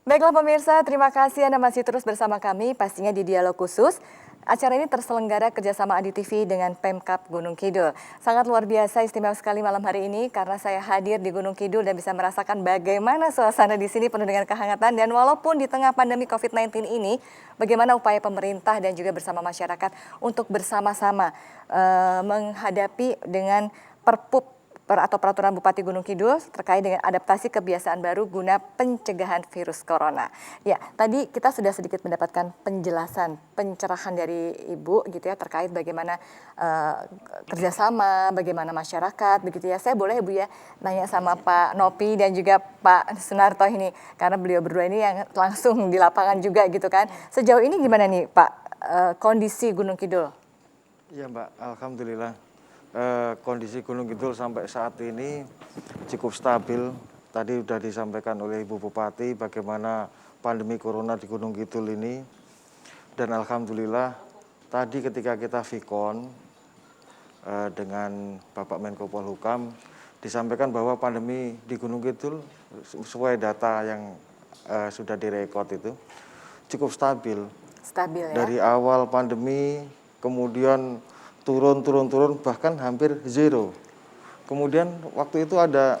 Baiklah pemirsa, terima kasih Anda masih terus bersama kami, pastinya di Dialog Khusus. Acara ini terselenggara kerjasama Adi TV dengan Pemkab Gunung Kidul. Sangat luar biasa, istimewa sekali malam hari ini karena saya hadir di Gunung Kidul dan bisa merasakan bagaimana suasana di sini penuh dengan kehangatan. Dan walaupun di tengah pandemi COVID-19 ini, bagaimana upaya pemerintah dan juga bersama masyarakat untuk bersama-sama menghadapi dengan Perpup atau peraturan Bupati Gunung Kidul terkait dengan adaptasi kebiasaan baru guna pencegahan virus corona. Ya, tadi kita sudah sedikit mendapatkan penjelasan, pencerahan dari Ibu gitu ya terkait bagaimana kerjasama, bagaimana masyarakat begitu ya. Saya boleh Ibu ya nanya sama Pak Nopi dan juga Pak Sunarto ini karena beliau berdua ini yang langsung di lapangan juga gitu kan. Sejauh ini gimana nih Pak kondisi Gunung Kidul? Iya Mbak, Alhamdulillah. Kondisi Gunung Kidul sampai saat ini cukup stabil. Tadi sudah disampaikan oleh Ibu Bupati bagaimana pandemi corona di Gunung Kidul ini. Dan Alhamdulillah tadi ketika kita Vikon dengan Bapak Menko Polhukam disampaikan bahwa pandemi di Gunung Kidul sesuai data yang sudah direkod itu cukup stabil. Stabil ya? Dari awal pandemi kemudian turun bahkan hampir zero. Kemudian waktu itu ada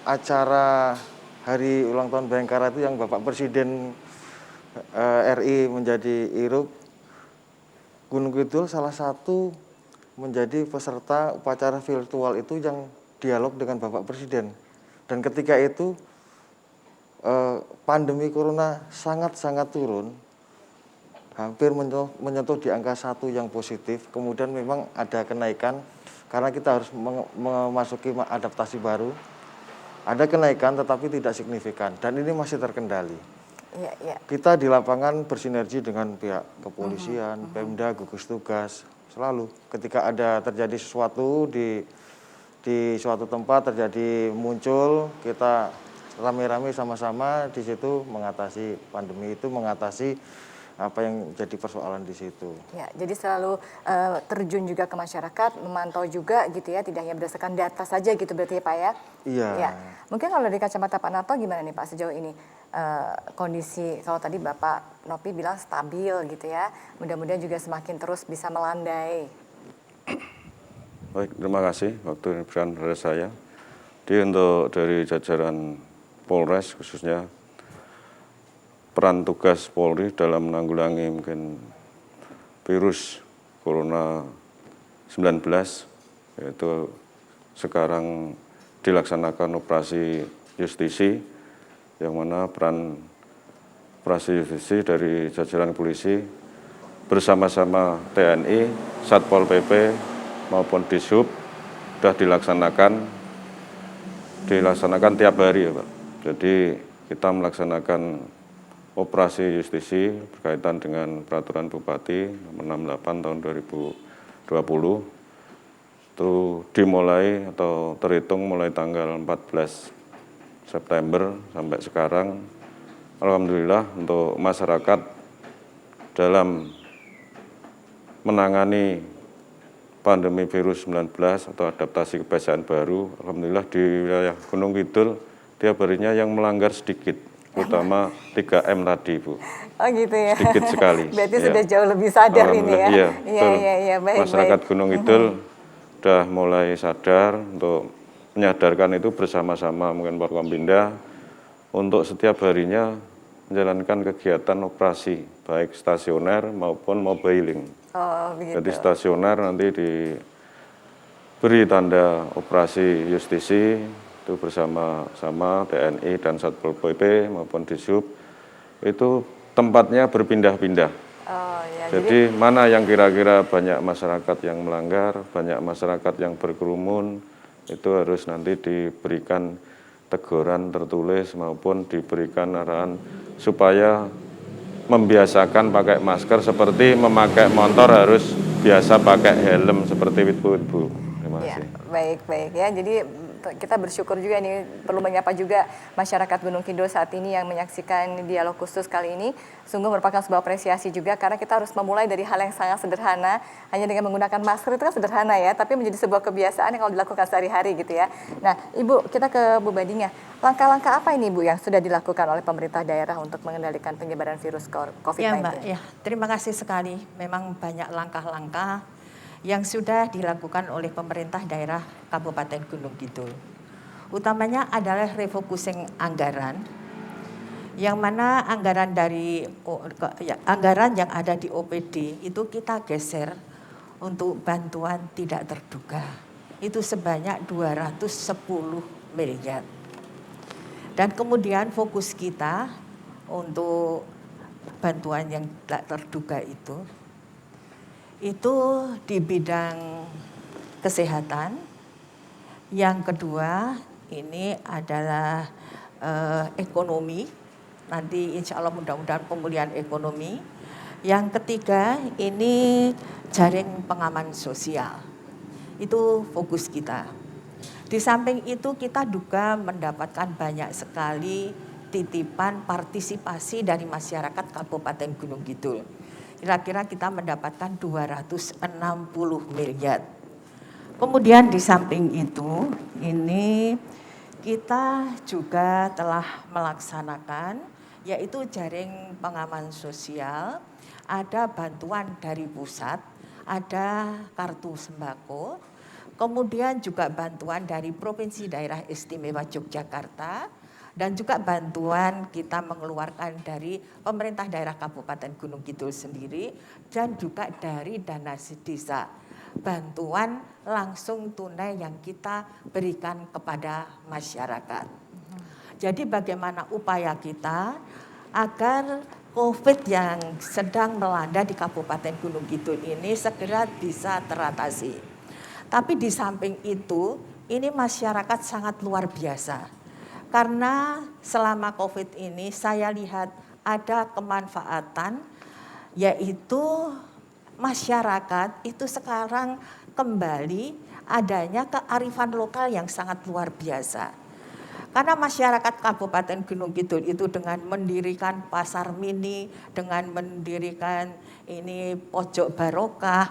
acara hari ulang tahun Bayangkara itu yang Bapak Presiden RI menjadi Irub. Gunung Kidul salah satu menjadi peserta upacara virtual itu yang dialog dengan Bapak Presiden. Dan ketika itu pandemi corona sangat-sangat turun. Hampir menyentuh di angka 1 yang positif, kemudian memang ada kenaikan karena kita harus memasuki adaptasi baru. Ada kenaikan tetapi tidak signifikan dan ini masih terkendali. Iya. Kita di lapangan bersinergi dengan pihak kepolisian, Pemda, gugus tugas, selalu ketika ada terjadi sesuatu di suatu tempat terjadi muncul, kita rame-rame sama-sama di situ mengatasi pandemi itu, mengatasi apa yang jadi persoalan di situ. Ya, jadi selalu terjun juga ke masyarakat, memantau juga gitu ya, tidak hanya berdasarkan data saja gitu berarti ya Pak ya? Iya. Ya, mungkin kalau dari kacamata Pak Narto gimana nih Pak sejauh ini kondisi, kalau tadi Bapak Nopi bilang stabil gitu ya, mudah-mudahan juga semakin terus bisa melandai. Baik, terima kasih waktu yang diberikan kepada saya. Jadi untuk dari jajaran Polres khususnya peran tugas Polri dalam menanggulangi mungkin virus Corona 19 yaitu sekarang dilaksanakan operasi justisi yang mana peran operasi justisi dari jajaran polisi bersama-sama TNI, Satpol PP maupun Dishub sudah dilaksanakan tiap hari ya Pak. Jadi kita melaksanakan operasi justisi berkaitan dengan peraturan Bupati nomor 68 tahun 2020 itu dimulai atau terhitung mulai tanggal 14 September sampai sekarang. Alhamdulillah untuk masyarakat dalam menangani pandemi virus 19 atau adaptasi kebiasaan baru, alhamdulillah di wilayah Gunung Kidul tiap harinya yang melanggar sedikit. Terutama 3M tadi, Bu. Oh gitu ya. Sedikit sekali. Berarti sudah jauh lebih sadar ini ya. Iya, baik. Masyarakat Gunung Kidul sudah mulai sadar untuk menyadarkan itu bersama-sama mungkin Forkompinda untuk setiap harinya menjalankan kegiatan operasi baik stasioner maupun mobiling. Oh, begitu. Jadi stasioner nanti diberi tanda operasi justisi itu bersama-sama TNI dan Satpol PP maupun Dishub itu tempatnya berpindah-pindah. Oh, ya, jadi mana yang kira-kira banyak masyarakat yang melanggar, banyak masyarakat yang berkerumun, itu harus nanti diberikan teguran tertulis maupun diberikan arahan supaya membiasakan pakai masker seperti memakai motor harus biasa pakai helm seperti itu, Bu. Terima kasih. Ya, baik ya. Jadi kita bersyukur juga nih, perlu menyapa juga masyarakat Gunung Kidul saat ini yang menyaksikan dialog khusus kali ini. Sungguh merupakan sebuah apresiasi juga karena kita harus memulai dari hal yang sangat sederhana, hanya dengan menggunakan masker itu kan sederhana ya, tapi menjadi sebuah kebiasaan yang kalau dilakukan sehari-hari gitu ya. Nah, Ibu, kita ke Bu Badingah. Langkah-langkah apa ini Bu yang sudah dilakukan oleh pemerintah daerah untuk mengendalikan penyebaran virus COVID-19? Ya Mbak, ya terima kasih sekali. Memang banyak langkah-langkah yang sudah dilakukan oleh pemerintah daerah Kabupaten Gunung Kidul. Utamanya adalah refocusing anggaran, yang mana anggaran anggaran yang ada di OPD itu kita geser untuk bantuan tidak terduga. Itu sebanyak 210 miliar. Dan kemudian fokus kita untuk bantuan yang tidak terduga itu di bidang kesehatan. Yang kedua ini adalah ekonomi, nanti insya Allah mudah-mudahan pemulihan ekonomi. Yang ketiga ini jaring pengaman sosial, itu fokus kita. Di samping itu kita juga mendapatkan banyak sekali titipan partisipasi dari masyarakat Kabupaten Gunung Kidul. Kira-kira kita mendapatkan 260 miliar. Kemudian di samping itu, ini kita juga telah melaksanakan yaitu jaring pengaman sosial, ada bantuan dari pusat, ada kartu sembako, kemudian juga bantuan dari Provinsi Daerah Istimewa Yogyakarta, dan juga bantuan kita mengeluarkan dari pemerintah daerah Kabupaten Gunung Kidul sendiri, dan juga dari dana desa. Bantuan langsung tunai yang kita berikan kepada masyarakat. Jadi bagaimana upaya kita agar COVID yang sedang melanda di Kabupaten Gunung Kidul ini segera bisa teratasi. Tapi di samping itu, ini masyarakat sangat luar biasa. Karena selama COVID ini saya lihat ada kemanfaatan, yaitu masyarakat itu sekarang kembali adanya kearifan lokal yang sangat luar biasa. Karena masyarakat Kabupaten Gunung Kidul itu dengan mendirikan pasar mini, dengan mendirikan ini pojok barokah,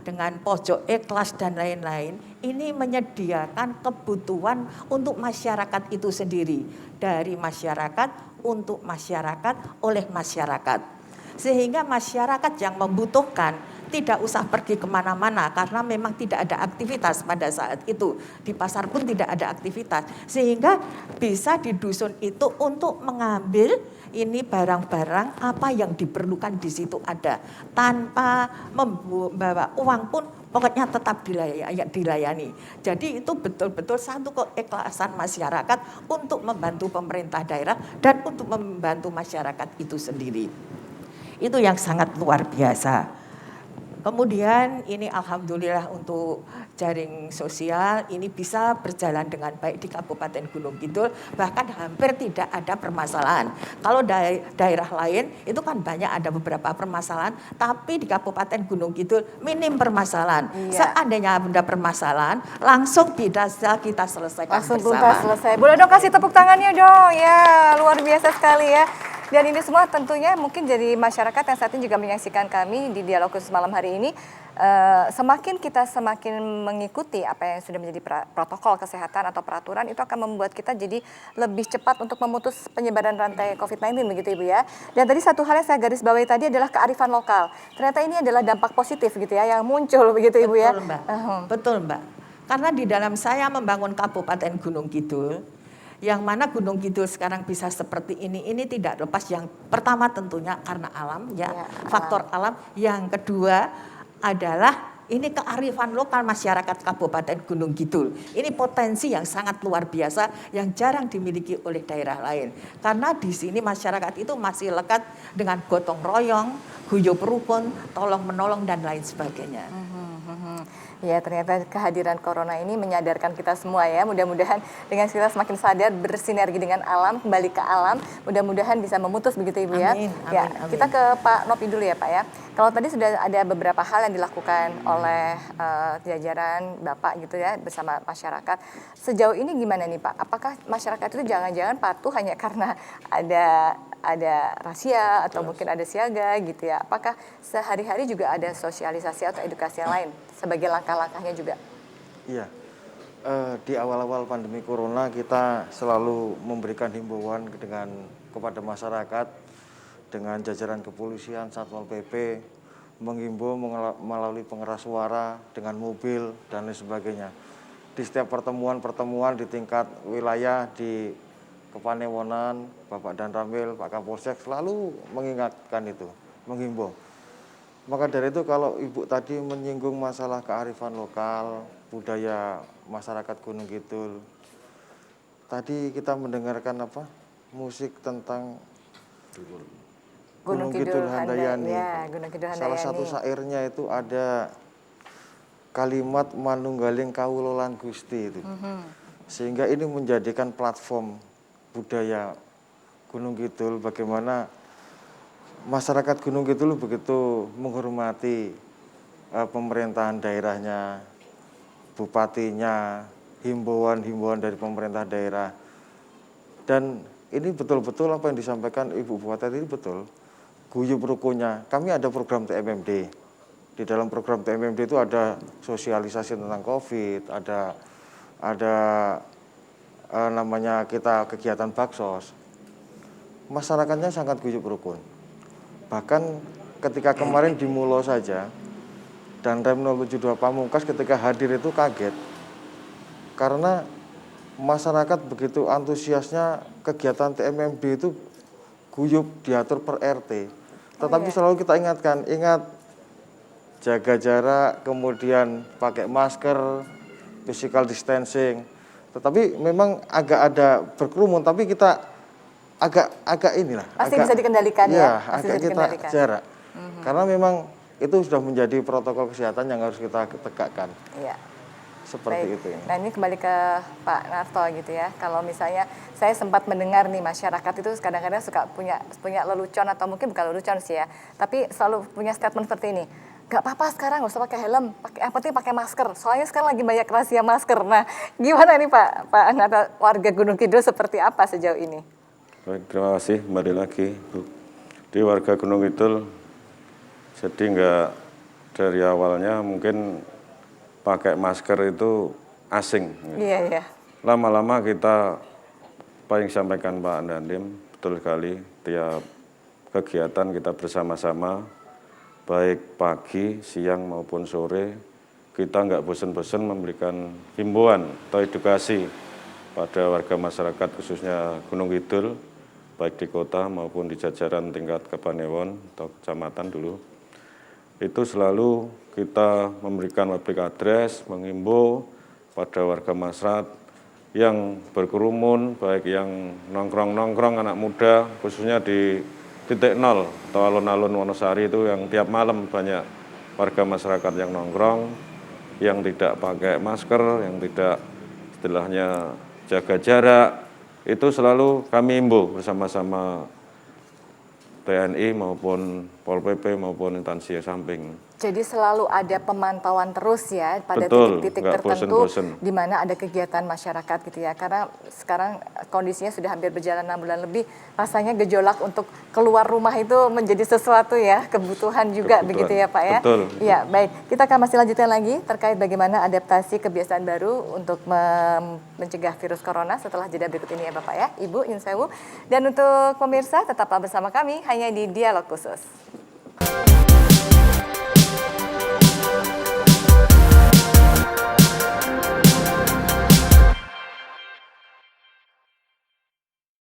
dengan pojok ikhlas dan lain-lain, ini menyediakan kebutuhan untuk masyarakat itu sendiri. Dari masyarakat, untuk masyarakat, oleh masyarakat. Sehingga masyarakat yang membutuhkan tidak usah pergi kemana-mana karena memang tidak ada aktivitas pada saat itu. Di pasar pun tidak ada aktivitas. Sehingga bisa di dusun itu untuk mengambil ini barang-barang apa yang diperlukan di situ ada. Tanpa membawa uang pun pokoknya tetap dilayani. Jadi itu betul-betul satu keikhlasan masyarakat untuk membantu pemerintah daerah dan untuk membantu masyarakat itu sendiri. Itu yang sangat luar biasa. Kemudian ini alhamdulillah untuk jaring sosial ini bisa berjalan dengan baik di Kabupaten Gunung Kidul, bahkan hampir tidak ada permasalahan. Kalau daerah lain itu kan banyak ada beberapa permasalahan, tapi di Kabupaten Gunung Kidul minim permasalahan. Iya. Seandainya ada permasalahan, langsung kita selesaikan langsung bersama. Selesai. Boleh dong kasih tepuk tangannya dong, ya luar biasa sekali ya. Dan ini semua tentunya mungkin jadi masyarakat yang saat ini juga menyaksikan kami di dialog khusus malam hari ini, semakin kita mengikuti apa yang sudah menjadi protokol kesehatan atau peraturan, itu akan membuat kita jadi lebih cepat untuk memutus penyebaran rantai COVID-19 begitu Ibu ya. Dan tadi satu hal yang saya garis bawahi tadi adalah kearifan lokal. Ternyata ini adalah dampak positif gitu ya yang muncul begitu Ibu ya. Betul Mbak, betul Mbak. Karena di dalam saya membangun Kabupaten Gunung Kidul, yang mana Gunung Kidul sekarang bisa seperti ini tidak lepas yang pertama tentunya karena alam ya, faktor alam. Yang kedua adalah ini kearifan lokal masyarakat Kabupaten Gunung Kidul. Ini potensi yang sangat luar biasa yang jarang dimiliki oleh daerah lain. Karena di sini masyarakat itu masih lekat dengan gotong royong, guyub rukun, tolong menolong dan lain sebagainya. Ya, ternyata kehadiran corona ini menyadarkan kita semua ya. Mudah-mudahan dengan kita semakin sadar bersinergi dengan alam, kembali ke alam, mudah-mudahan bisa memutus begitu Ibu ya. Amin, Ya, amin, amin. kita ke Pak Nopi dulu ya Pak ya. Kalau tadi sudah ada beberapa hal yang dilakukan oleh jajaran Bapak gitu ya bersama masyarakat. Sejauh ini gimana nih Pak? Apakah masyarakat itu jangan-jangan patuh hanya karena ada rahasia atau mungkin ada siaga gitu ya? Apakah sehari-hari juga ada sosialisasi atau edukasi yang lain sebagai langkah-langkahnya juga? Iya, di awal-awal pandemi corona kita selalu memberikan himbauan kepada masyarakat dengan jajaran kepolisian, Satpol PP, menghimbau melalui pengeras suara dengan mobil dan lain sebagainya. Di setiap pertemuan-pertemuan di tingkat wilayah di Kepanewonan, Bapak Dan Ramil, Pak Kapolsek selalu mengingatkan itu, menghimbau. Maka dari itu kalau Ibu tadi menyinggung masalah kearifan lokal, budaya masyarakat Gunung Kidul. Tadi kita mendengarkan apa? Musik tentang Gunung Kidul Handayani. Ya, Gunung Kidul Handayani. Salah satu syairnya itu ada kalimat manunggaling kawulolan Gusti itu. Sehingga ini menjadikan platform budaya Gunung Kidul bagaimana masyarakat Gunung Kidul begitu menghormati pemerintahan daerahnya, bupatinya, himbauan-himbauan dari pemerintah daerah. Dan ini betul-betul apa yang disampaikan Ibu Bupati ini betul. Guyub rukunnya. Kami ada program TMMD. Di dalam program TMMD itu ada sosialisasi tentang COVID, ada namanya kita kegiatan baksos. Masyarakatnya sangat guyub rukun. Bahkan ketika kemarin di Mulo saja, dan Rem 072 Pamungkas ketika hadir itu kaget. Karena masyarakat begitu antusiasnya kegiatan TMMD itu guyub diatur per RT. Tetapi selalu kita ingatkan, ingat jaga jarak, kemudian pakai masker, physical distancing. Tetapi memang agak ada berkerumun, tapi kita agak inilah. Pasti bisa dikendalikan ya? Pasti agak bisa kita dikendalikan. jarak. Karena memang itu sudah menjadi protokol kesehatan yang harus kita tegakkan. Iya. Seperti Baik. itu ya. Nah ini kembali ke Pak Narto gitu ya. Kalau misalnya saya sempat mendengar nih masyarakat itu kadang-kadang suka punya lelucon atau mungkin bukan lelucon sih ya. Tapi selalu punya statement seperti ini. Gak apa-apa sekarang nggak usah pakai helm, yang penting pakai masker. Soalnya sekarang lagi banyak rahasia masker. Nah gimana nih Pak Narto, warga Gunung Kidul seperti apa sejauh ini? Baik, terima kasih kembali lagi Bu. Di warga Gunung Kidul, jadi nggak dari awalnya mungkin pakai masker itu asing. Iya, iya. Lama-lama kita, apa yang disampaikan Pak Dandim, betul sekali, tiap kegiatan kita bersama-sama, baik pagi, siang maupun sore, kita nggak bosan-bosan memberikan himbauan atau edukasi pada warga masyarakat khususnya Gunung Kidul, baik di kota maupun di jajaran tingkat Kepanewon atau kecamatan dulu. Itu selalu kita memberikan public address, menghimbau pada warga masyarakat yang berkerumun, baik yang nongkrong-nongkrong anak muda, khususnya di titik nol atau alun-alun Wonosari itu yang tiap malam banyak warga masyarakat yang nongkrong, yang tidak pakai masker, yang tidak istilahnya jaga jarak, itu selalu kami himbau bersama-sama TNI maupun Pol PP maupun instansi samping. Jadi selalu ada pemantauan terus ya pada Betul, titik-titik nggak tertentu bosen-bosen. di mana ada kegiatan masyarakat gitu ya. Karena sekarang kondisinya sudah hampir berjalan 6 bulan lebih, rasanya gejolak untuk keluar rumah itu menjadi sesuatu ya, kebutuhan juga begitu ya Pak ya. Betul. Iya, baik. Kita akan masih lanjutkan lagi terkait bagaimana adaptasi kebiasaan baru untuk mencegah virus corona setelah jeda berikut ini ya Bapak ya. Ibu, Yun Sewu. Dan untuk pemirsa tetaplah bersama kami hanya di Dialog Khusus.